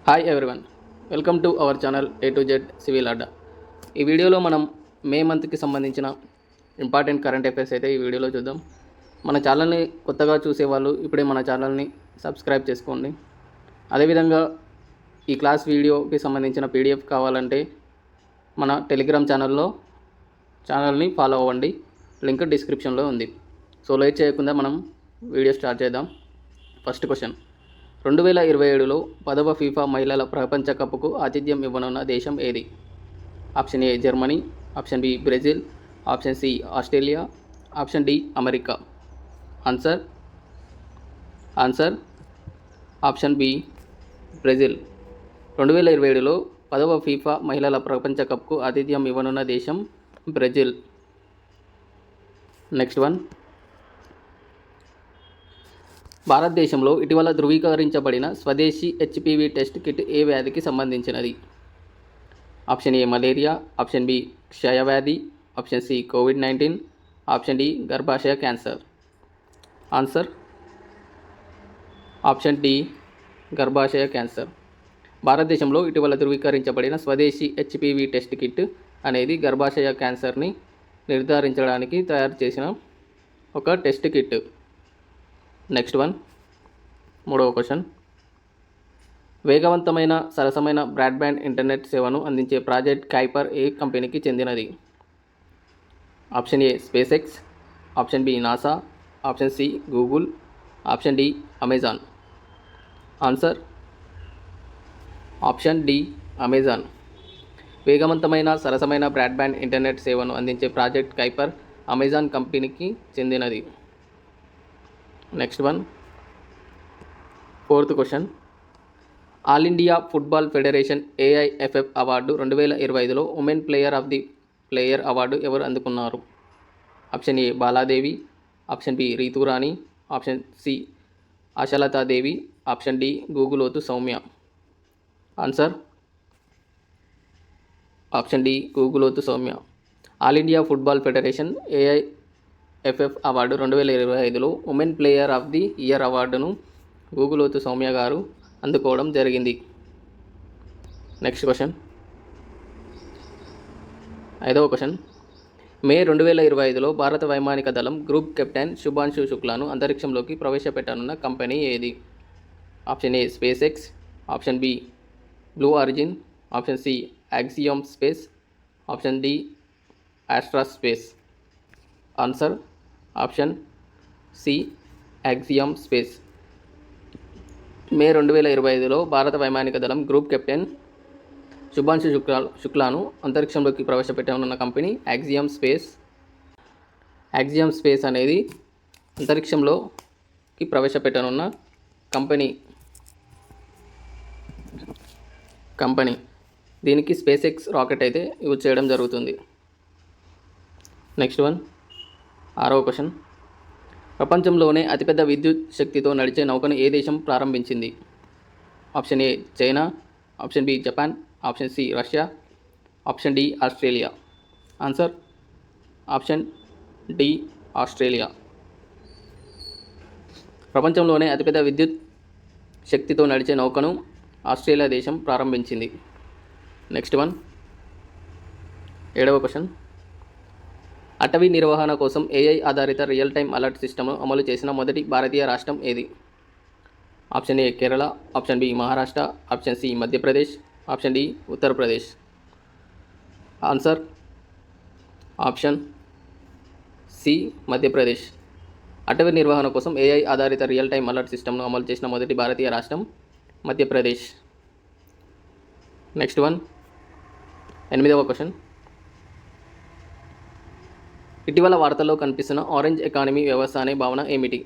Hi everyone, welcome to our channel A to Z civil అడ్డా. ఈ వీడియోలో మనం మే మంత్కి సంబంధించిన ఇంపార్టెంట్ కరెంట్ అఫైర్స్ అయితే ఈ వీడియోలో చూద్దాం. మన ఛానల్ని కొత్తగా చూసేవాళ్ళు ఇప్పుడే మన ఛానల్ని సబ్స్క్రైబ్ చేసుకోండి. అదేవిధంగా ఈ క్లాస్ వీడియోకి సంబంధించిన పీడిఎఫ్ కావాలంటే మన టెలిగ్రామ్ ఛానల్ని ఫాలో అవ్వండి. లింక్ డిస్క్రిప్షన్లో ఉంది. సో లేట్ చేయకుండా మనం వీడియో స్టార్ట్ చేద్దాం. ఫస్ట్ క్వశ్చన్, 2027లో 10వ ఫీఫా మహిళల ప్రపంచ కప్కు ఆతిథ్యం ఇవ్వనున్న దేశం ఏది? Option A Germany, option B Brazil, option C Australia, option D America. Answer option B Brazil. 2027లో 10వ ఫీఫా మహిళల ప్రపంచ కప్కు ఆతిథ్యం ఇవ్వనున్న దేశం బ్రెజిల్. నెక్స్ట్ వన్, భారతదేశంలో ఇటీవల ధృవీకరించబడిన స్వదేశీ హెచ్పివి టెస్ట్ కిట్ ఏ వ్యాధికి సంబంధించినది? Option A malaria, option B క్షయవ్యాధి, ఆప్షన్ సి కోవిడ్-19, ఆప్షన్ డి గర్భాశయ క్యాన్సర్. ఆన్సర్ ఆప్షన్ డి గర్భాశయ క్యాన్సర్. భారతదేశంలో ఇటీవల ధృవీకరించబడిన స్వదేశీ హెచ్పివి టెస్ట్ కిట్ అనేది గర్భాశయ క్యాన్సర్ని నిర్ధారించడానికి తయారు చేసిన ఒక టెస్ట్ కిట్. నెక్స్ట్ వన్, మూడవ క్వశ్చన్, వేగవంతమైన సరసమైన బ్రాడ్బ్యాండ్ ఇంటర్నెట్ సేవను అందించే ప్రాజెక్ట్ కైపర్ ఏ కంపెనీకి చెందినది? Option A SpaceX, option B NASA, option C Google, option D Amazon. Answer option D Amazon. వేగవంతమైన సరసమైన బ్రాడ్బ్యాండ్ ఇంటర్నెట్ సేవను అందించే ప్రాజెక్ట్ కైపర్ అమెజాన్ కంపెనీకి చెందినది. Next one, fourth question, all India football federation AIFF award 2025లో women player of the player award ఎవరు అందుకున్నారు? Option A Bala Devi, option B Ritu Rani, option C Ashalata Devi, option D Guguloth Soumya. Answer option D Guguloth Soumya. All India football federation AIFF award 2025లో women player of the year అవార్డును గూగులోతు సౌమ్య గారు అందుకోవడం జరిగింది. Next question, ఐదవ question, May 2025లో భారత వైమానిక దళం గ్రూప్ కెప్టెన్ శుభాంశు శుక్లాను అంతరిక్షంలోకి ప్రవేశపెట్టనున్న కంపెనీ ఏది? Option A SpaceX, option B Blue Origin, option C Axiom Space, option D Astra Space. Answer option C Axiom Space. May 2025లో భారత వైమానిక దళం గ్రూప్ కెప్టెన్ శుభాంశు శుక్లాను అంతరిక్షంలోకి ప్రవేశపెట్టనున్న company Axiom Space. Axiom Space అనేది అంతరిక్షంలోకి ప్రవేశపెట్టనున్న కంపెనీ. దీనికి స్పేస్ ఎక్స్ రాకెట్ అయితే యూజ్ చేయడం జరుగుతుంది. నెక్స్ట్ వన్, ఆరవ క్వశ్చన్, ప్రపంచంలోనే అతిపెద్ద విద్యుత్ శక్తితో నడిచే నౌకను ఏ దేశం ప్రారంభించింది? Option A China, option B Japan, option C Russia, option D Australia. Answer option D Australia. ప్రపంచంలోనే అతిపెద్ద విద్యుత్ శక్తితో నడిచే నౌకను ఆస్ట్రేలియా దేశం ప్రారంభించింది. నెక్స్ట్ వన్, ఏడవ క్వశ్చన్, అటవీ నిర్వహణ కోసం ఏఐ ఆధారిత రియల్ టైమ్ అలర్ట్ సిస్టమ్ను అమలు చేసిన మొదటి భారతీయ రాష్ట్రం ఏది? Option A Kerala, option B Maharashtra, option C Madhya Pradesh, option D Uttar Pradesh. Answer option C Madhya Pradesh. అటవీ నిర్వహణ కోసం ఏఐ ఆధారిత రియల్ టైమ్ అలర్ట్ సిస్టమ్ను అమలు చేసిన మొదటి భారతీయ రాష్ట్రం మధ్యప్రదేశ్. నెక్స్ట్ వన్, ఎనిమిదవ క్వశ్చన్, ఇటీవల వార్తల్లో కనిపిస్తున్న ఆరెంజ్ ఎకానమీ వ్యవస్థ అనే భావన ఏమిటి?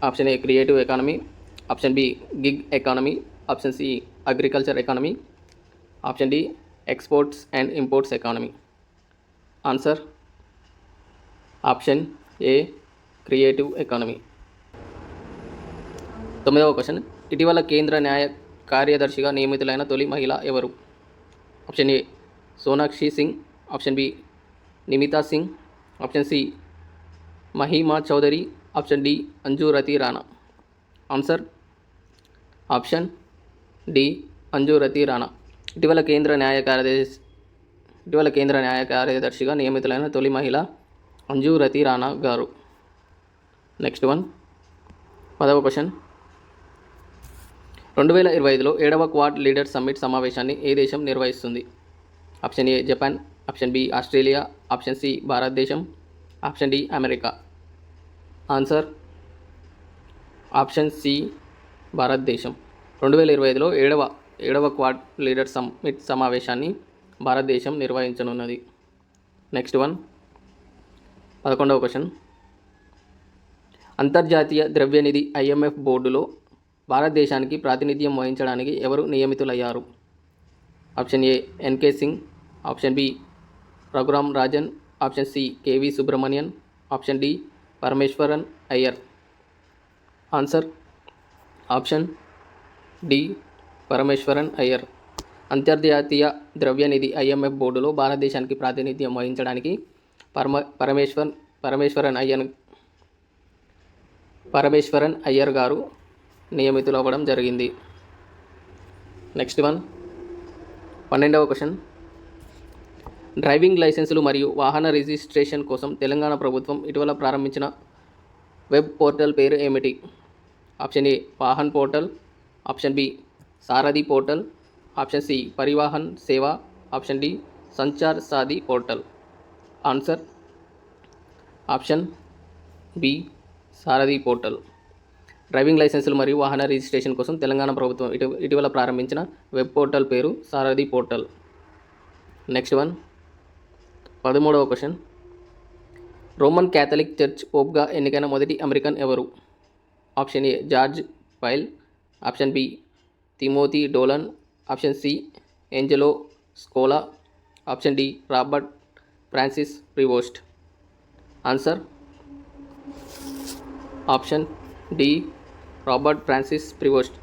Option A creative economy, option B gig economy, option C agriculture economy, option D exports and imports economy. Answer option A creative economy. తొమ్మిదవ క్వశ్చన్, ఇటీవల కేంద్ర న్యాయ కార్యదర్శిగా నియమితులైన తొలి మహిళ ఎవరు? Option A Sonakshi Singh, option B Nimita Singh, option C Mahima Chaudhary, option D Anju Rati Rana. Answer option D. అంజురతి Rana. ఇటీవల కేంద్ర న్యాయ కార్యదర్శిగా నియమితులైన తొలి మహిళ అంజురతి రాణా గారు. నెక్స్ట్ వన్ 10వ క్వశ్చన్. 2025లో 7వ క్వాడ్ లీడర్స్ సమ్మిట్ సమావేశాన్ని ఏ దేశం నిర్వహిస్తుంది? Option A Japan, option B Australia, option C భారతదేశం, option D America. Answer option C భారతదేశం. 2025లో 7వ క్వాడ్ లీడర్స్ సమ్మిట్ సమావేశాన్ని భారతదేశం నిర్వహించనున్నది. నెక్స్ట్ వన్ 11వ క్వశ్చన్. అంతర్జాతీయ ద్రవ్యనిధి IMF బోర్డులో భారతదేశానికి ప్రాతినిధ్యం వహించడానికి ఎవరు నియమితులయ్యారు? Option A NK Singh, option B Raghuram Rajan, option C KV Subramanian, option D Parameswaran Iyer. Answer option D Parameswaran Iyer. అంతర్జాతీయ ద్రవ్యనిధి IMF బోర్డులో భారతదేశానికి ప్రాతినిధ్యం వహించడానికి పరమేశ్వరన్ అయ్యర్ గారు నియమితులవ్వడం జరిగింది. నెక్స్ట్ వన్ 12వ క్వశ్చన్. డ్రైవింగ్ లైసెన్సులు మరియు వాహన రిజిస్ట్రేషన్ కోసం తెలంగాణ ప్రభుత్వం ఇటీవల ప్రారంభించిన వెబ్ పోర్టల్ పేరు ఏమిటి? Option A Vahan portal, option B Sarathi portal, option C Parivahan Seva, option D Sanchar Saathi portal. Answer option B Sarathi portal. Driving లైసెన్సులు మరియు వాహన రిజిస్ట్రేషన్ కోసం తెలంగాణ ప్రభుత్వం ఇటీవల ప్రారంభించిన వెబ్ పోర్టల్ పేరు సారథి పోర్టల్. నెక్స్ట్ వన్ 13వ క్వశ్చన్. రోమన్ క్యాథలిక్ చర్చ్ పోప్గా ఎన్నికైన మొదటి అమెరికన్ ఎవరు? Option A George Weil, option B Timothy Dolan, option C Angelo Scola, option D Robert Francis Prevost. Answer option D Robert Francis Prevost.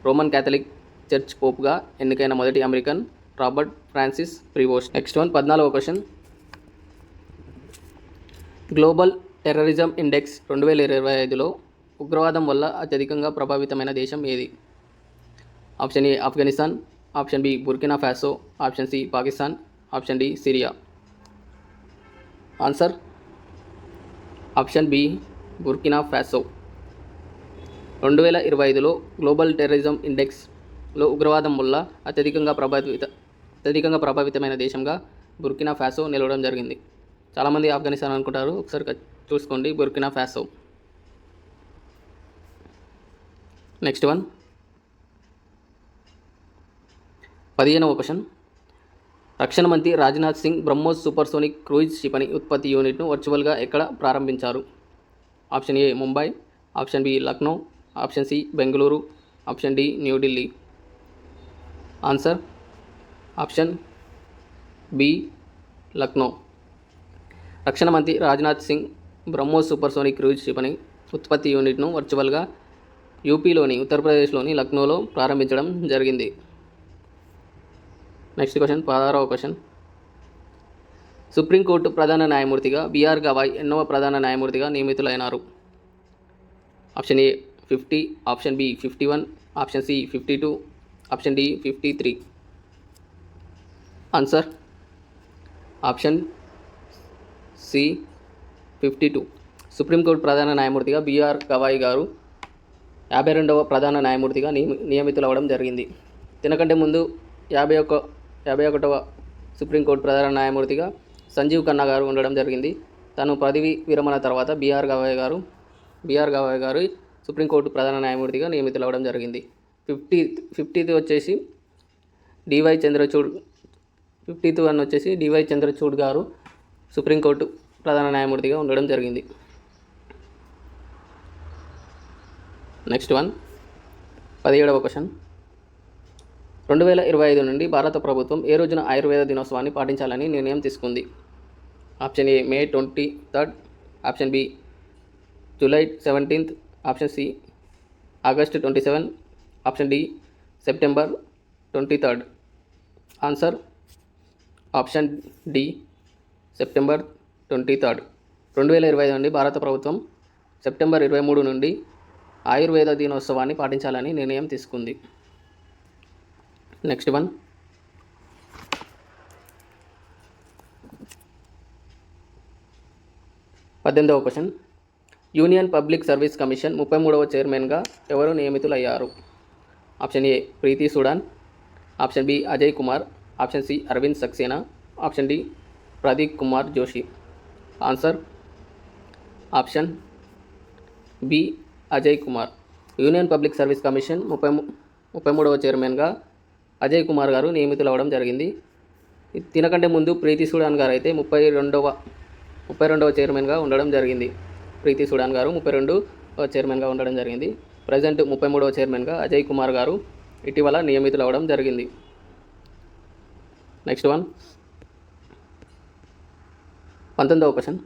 Roman Catholic church పోప్గా ఎన్నికైన మొదటి American Robert Francis Prevost. Next one 14వ question. Global terrorism index 2025లో ఉగ్రవాదం వల్ల అత్యధికంగా ప్రభావితమైన దేశం ఏది? Option A Afghanistan, option B Burkina Faso, option C Pakistan, option D Syria. Answer option B Burkina Faso. 2025లో గ్లోబల్ టెర్రరిజం ఇండెక్స్లో ఉగ్రవాదం వల్ల అత్యధికంగా ప్రభావితమైన దేశంగా బుర్కినా ఫాసో నిలవడం జరిగింది. చాలామంది ఆఫ్ఘనిస్తాన్ అనుకుంటారు, ఒకసారి చూసుకోండి బుర్కినా ఫాసో. నెక్స్ట్ వన్ 15వ క్వశ్చన్. రక్షణ మంత్రి రాజ్నాథ్ సింగ్ బ్రహ్మోస్ సూపర్సోనిక్ క్రూయిజ్ క్షిపణి ఉత్పత్తి యూనిట్ను వర్చువల్గా ఎక్కడ ప్రారంభించారు? Option A Mumbai, option B Lucknow, option C Bengaluru, option D New Delhi. Answer option B Lucknow. రక్షణ మంత్రి రాజ్నాథ్ సింగ్ బ్రహ్మోస్ సూపర్సోనిక్ క్రూయిజ్ క్షిపణి ఉత్పత్తి యూనిట్ను వర్చువల్గా యూపీలోని ఉత్తరప్రదేశ్లోని లక్నోలో ప్రారంభించడం జరిగింది. నెక్స్ట్ క్వశ్చన్ 16వ క్వశ్చన్. సుప్రీంకోర్టు ప్రధాన న్యాయమూర్తిగా బిఆర్ గవాయ్ ఎన్నవ ప్రధాన న్యాయమూర్తిగా నియమితులైనారు? ఆప్షన్ ఏ 50, option B 51, option C 52, option D 53. Answer option C 52. Supreme court ప్రధాన న్యాయమూర్తిగా బిఆర్ గవాయ్ గారు 52వ ప్రధాన న్యాయమూర్తిగా నియమితులవ్వడం జరిగింది. దీనికంటే ముందు 51వ సుప్రీంకోర్టు ప్రధాన న్యాయమూర్తిగా సంజీవ్ ఖన్నా గారు ఉండడం జరిగింది. తను పదవి విరమణ తర్వాత బిఆర్ గవాయ్ గారు సుప్రీంకోర్టు ప్రధాన న్యాయమూర్తిగా నియమితులవ్వడం జరిగింది. 50th వచ్చేసి డివై చంద్రచూడ్ 50th వన్ వచ్చేసి డివై చంద్రచూడ్ గారు సుప్రీంకోర్టు ప్రధాన న్యాయమూర్తిగా ఉండడం జరిగింది. Next one 17వ question. 2025 నుండి భారత ప్రభుత్వం ఏ రోజున ఆయుర్వేద దినోత్సవాన్ని పాటించాలని నిర్ణయం తీసుకుంది? Option A May 23, option B July 17, option C August 27, option D September 23. Answer option D September 23. 2025 నుండి భారత ప్రభుత్వం సెప్టెంబర్ 23 నుండి ఆయుర్వేద దినోత్సవాన్ని పాటించాలని నిర్ణయం తీసుకుంది. నెక్స్ట్ వన్, 18వ question. Union public service commission 33వ చైర్మన్గా ఎవరు నియమితులయ్యారు? Option A Preeti Sudan, option B Ajay Kumar, option C Arvind Saxena, option D Pradeep Kumar Joshi. Answer option B Ajay Kumar. Union public service commission 33వ చైర్మన్గా అజయ్ కుమార్ గారు నియమితులవ్వడం జరిగింది. తినకంటే ముందు ప్రీతి సుడాన్ గారు అయితే 32వ చైర్మన్గా ఉండడం జరిగింది. ప్రీతి సుడాన్ గారు 32వ చైర్మన్గా ఉండడం జరిగింది. ప్రజెంట్ 33వ చైర్మన్గా అజయ్ కుమార్ గారు ఇటీవల నియమితులవ్వడం జరిగింది. నెక్స్ట్ వన్, 19వ క్వశ్చన్.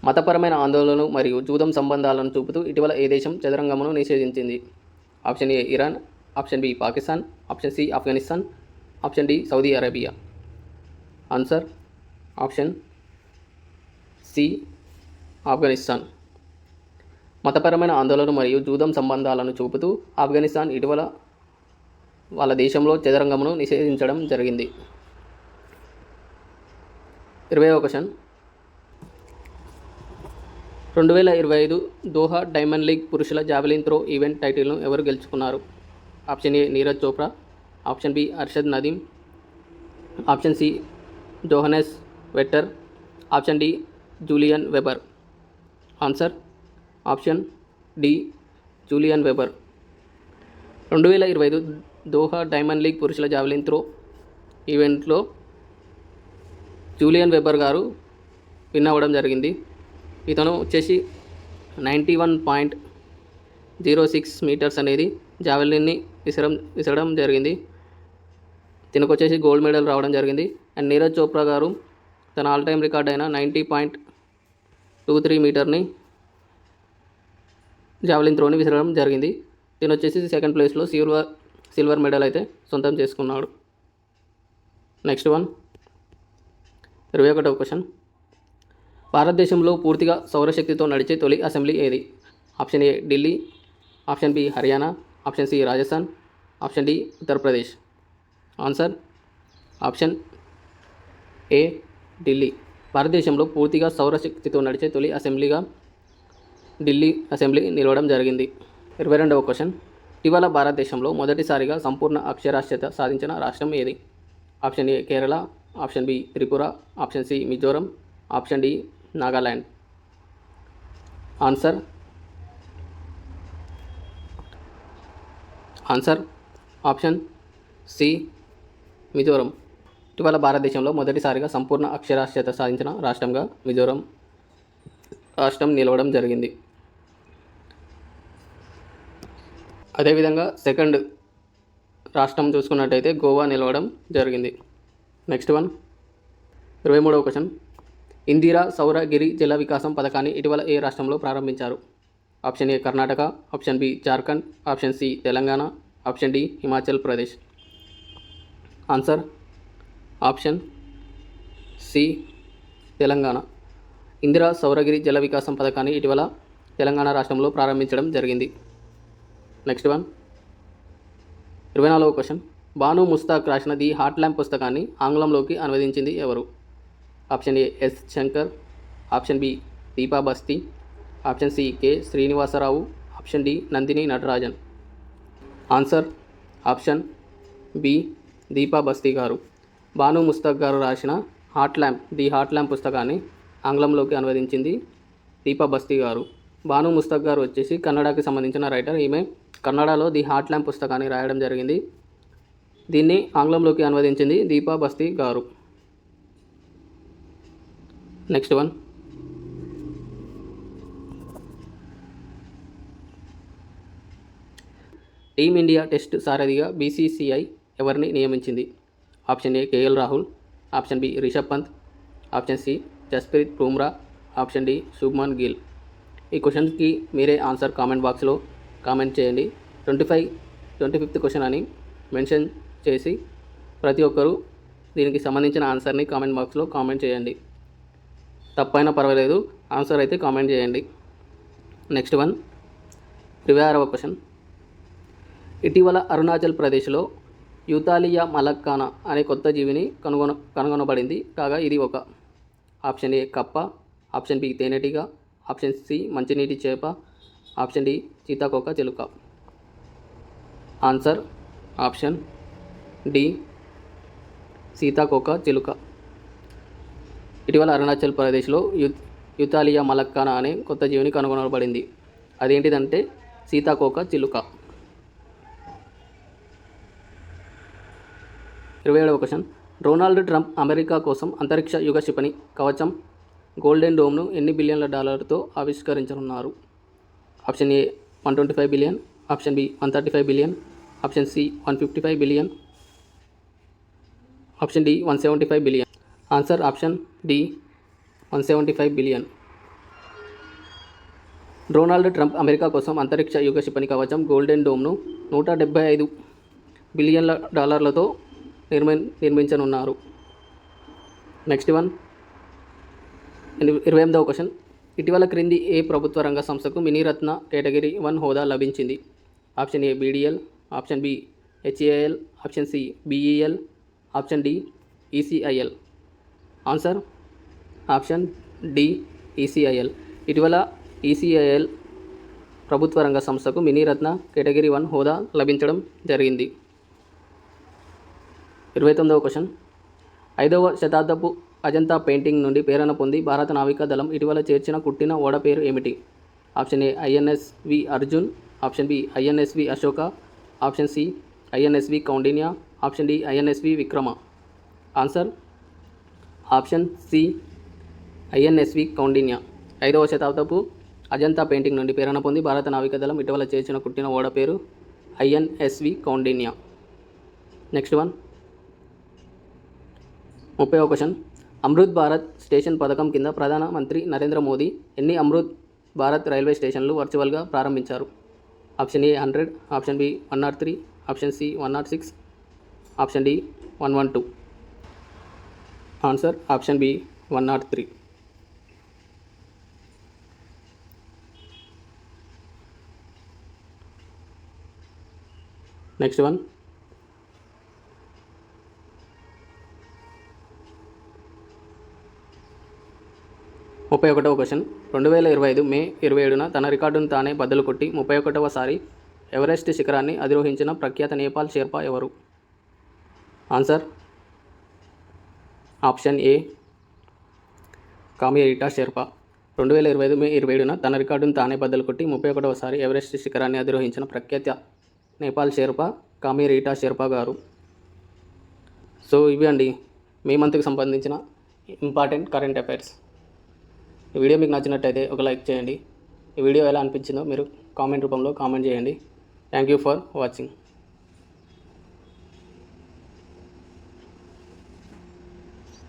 మతపరమైన ఆందోళనలు మరియు జూదం సంబంధాలను చూపుతూ ఇటీవల ఏ దేశం చదరంగమును నిషేధించింది? Option A Iran, option B Pakistan, option C Afghanistan, option D Saudi Arabia. Answer option C Afghanistan. మతపరమైన ఆందోళన మరియు జూదం సంబంధాలను చూపుతూ ఆఫ్ఘనిస్తాన్ ఇటీవల వాళ్ళ దేశంలో చదరంగమును నిషేధించడం జరిగింది. 20వ క్వశ్చన్. 2025 దోహా డైమండ్ లీగ్ పురుషుల జావెలిన్ త్రో ఈవెంట్ టైటిల్ను ఎవరు గెలుచుకున్నారు? Option A Neeraj Chopra, option B Arshad Nadeem, option C Johannes Vetter, option D Julian Weber. Answer option D Julian Weber. 2025 Doha diamond league పురుషుల జావెలిన్ త్రో ఈవెంట్లో జూలియన్ వెబర్ గారు విన్ అవ్వడం జరిగింది. ఇతను వచ్చేసి 91.06 మీటర్స్ అనేది జావెలిన్ని విసరడం జరిగింది. తినకు వచ్చేసి గోల్డ్ మెడల్ రావడం జరిగింది. అండ్ నీరజ్ చోప్రా గారు తన ఆల్ టైమ్ రికార్డ్ అయిన 90.23 మీటర్ని జావెలిన్ త్రోని విసరడం జరిగింది. తిను వచ్చేసి సెకండ్ ప్లేస్లో సిల్వర్ మెడల్ అయితే సొంతం చేసుకున్నాడు. నెక్స్ట్ వన్, 21వ క్వశ్చన్. భారతదేశంలో పూర్తిగా సౌరశక్తితో నడిచే తొలి అసెంబ్లీ ఏది? Option A Delhi, option B Haryana, option C Rajasthan, option D Uttar Pradesh. Answer option A Delhi. భారతదేశంలో పూర్తిగా సౌరశక్తితో నడిచే తొలి అసెంబ్లీగా ఢిల్లీ అసెంబ్లీ నిలవడం జరిగింది. 22వ క్వశ్చన్. ఇటీవల భారతదేశంలో మొదటిసారిగా సంపూర్ణ అక్షరాస్యత సాధించిన రాష్ట్రం ఏది? Option A Kerala, option B Tripura, option C Mizoram, option D Nagaland. Answer option C Mizoram. ఇటీవల భారతదేశంలో మొదటిసారిగా సంపూర్ణ అక్షరాస్యత సాధించిన రాష్ట్రంగా మిజోరం రాష్ట్రం నిలవడం జరిగింది. అదేవిధంగా సెకండ్ రాష్ట్రం చూసుకున్నట్టయితే గోవా నిలవడం జరిగింది. నెక్స్ట్ వన్, 23వ క్వశ్చన్. ఇందిరా సౌర గిరి జల వికాసం పథకాన్ని ఇటీవల ఏ రాష్ట్రంలో ప్రారంభించారు? Option A Karnataka, option B Jharkhand, option C Telangana, option D Himachal Pradesh. Answer option C Telangana. Indira Sauragiri Jala Vikasam పథకాన్ని ఇటీవల తెలంగాణ రాష్ట్రంలో ప్రారంభించడం జరిగింది. నెక్స్ట్ వన్, 24వ క్వశ్చన్. బాను ముస్తాక్ రాసిన ది హార్ట్ ల్యాంప్ పుస్తకాన్ని ఆంగ్లంలోకి అనువదించింది ఎవరు? Option A S Shankar, option B Deepa Bhasthi, option C K Srinivasarao, option D Nandini Natarajan. Answer option B Deepa బస్తీ గారు. బాను ముస్తాక్ గారు రాసిన ది హార్ట్ ల్యాంప్ పుస్తకాన్ని ఆంగ్లంలోకి అనువదించింది దీపా బస్తీ గారు. బాను ముస్తాక్ గారు వచ్చేసి కన్నడకి సంబంధించిన రైటర్. ఈమె కన్నడలో ది హార్ట్ ల్యాంప్ పుస్తకాన్ని రాయడం జరిగింది. దీన్ని ఆంగ్లంలోకి అనువదించింది దీపా బస్తీ garu. Next one, team India test సారథిగా బీసీసీఐ ఎవరిని నియమించింది? Option A KL Rahul, option B Rishabh Pant, option C Jasprit Bumrah, option D Shubman Gill. ఈ క్వశ్చన్కి మీరే ఆన్సర్ కామెంట్ బాక్స్లో కామెంట్ చేయండి. 25th క్వశ్చన్ అని మెన్షన్ చేసి ప్రతి ఒక్కరూ దీనికి సంబంధించిన ఆన్సర్ని కామెంట్ బాక్స్లో కామెంట్ చేయండి. తప్పైనా పర్వాలేదు, ఆన్సర్ అయితే కామెంట్ చేయండి. నెక్స్ట్ వన్, 26వ క్వశ్చన్. ఇటీవల అరుణాచల్ ప్రదేశ్లో యూతాలియా మలక్కానా అనే కొత్త జీవిని కనుగొనబడింది కాగా ఇది ఒక ఆప్షన్ ఏ కప్ప, ఆప్షన్ బి తేనెటీగ, ఆప్షన్ సి మంచినీటి చేప, ఆప్షన్ డి సీతాకోక చిలుక. ఆన్సర్ ఆప్షన్ డి సీతాకోక చిలుక. ఇటీవల అరుణాచల్ ప్రదేశ్లో యూతాలియా మలక్కానా అనే కొత్త జీవిని కనుగొనబడింది. అదేంటిదంటే సీతాకోక చిలుక. 27వ క్వశ్చన్. డొనాల్డ్ ట్రంప్ అమెరికా కోసం అంతరిక్ష యుగ క్షిపణి కవచం గోల్డెన్ డోమ్ను ఎన్ని బిలియన్ల డాలర్లతో ఆవిష్కరించనున్నారు? Option A 125 billion, option B 135 billion, option C 155 billion, option D 175 billion. Answer option D 175 billion. Donald Trump America కోసం అంతరిక్ష యుగ క్షిపణి కవచం గోల్డెన్ డోమ్ను 175 బిలియన్ల డాలర్లతో నిర్మించనున్నారు. నెక్స్ట్ వన్ 28వ క్వశ్చన్. ఇటీవల క్రింది ఏ ప్రభుత్వ రంగ సంస్థకు మినీరత్న కేటగిరీ 1 హోదా లభించింది? Option A BDL, option B HAL, option C BEL, option D ECIL. Answer option D ECIL. ఇటీవల ఈసీఐఎల్ ప్రభుత్వ రంగ సంస్థకు మినీరత్న కేటగిరీ 1 హోదా లభించడం జరిగింది. 29వ క్వశ్చన్. 5వ శతాబ్దపు అజంతా పెయింటింగ్ నుండి ప్రేరణ పొంది భారత నావికా దళం ఇటీవల చేర్చిన కుట్టిన ఓడ పేరు ఏమిటి? Option A INSV Arjun, option B INSV Ashoka, option C INSV Kaundinya, option D INSV Vikrama. Answer option C INSV Kaundinya. 5వ శతాబ్దపు అజంతా పెయింటింగ్ నుండి ప్రేరణ పొంది భారత నావికా దళం ఇటీవల చేర్చిన కుట్టిన ఓడ పేరు ఐఎన్ఎస్వి కౌండిన్య. నెక్స్ట్ వన్ 30వ క్వశ్చన్. అమృత్ భారత్ స్టేషన్ పథకం కింద ప్రధానమంత్రి నరేంద్ర మోదీ ఎన్ని అమృత్ భారత్ రైల్వే స్టేషన్లు వర్చువల్గా ప్రారంభించారు? Option A 100, option B 103, option C 106, option D 112. Answer option B 103. Next one 31వ క్వశ్చన్. 2025 మే 27న తన రికార్డును తానే బద్దలు కొట్టి 31వసారి ఎవరెస్ట్ శిఖరాన్ని అధిరోహించిన ప్రఖ్యాత నేపాల్ షెర్పా ఎవరు? Answer option A Kami Rita Sherpa. 2025 May 27న తన రికార్డును తానే బద్దలు కొట్టి 31వసారి ఎవరెస్ట్ శిఖరాన్ని అధిరోహించిన ప్రఖ్యాత నేపాల్ షెర్పా కామియరిటా షెర్పా గారు. సో ఇవి అండి మే మంత్కి సంబంధించిన ఇంపార్టెంట్ కరెంట్ అఫైర్స్. ఈ వీడియో మీకు నచ్చినట్టయితే ఒక లైక్ చేయండి. ఈ వీడియో ఎలా అనిపించిందో మీరు కామెంట్ రూపంలో కామెంట్ చేయండి. Thank you for watching.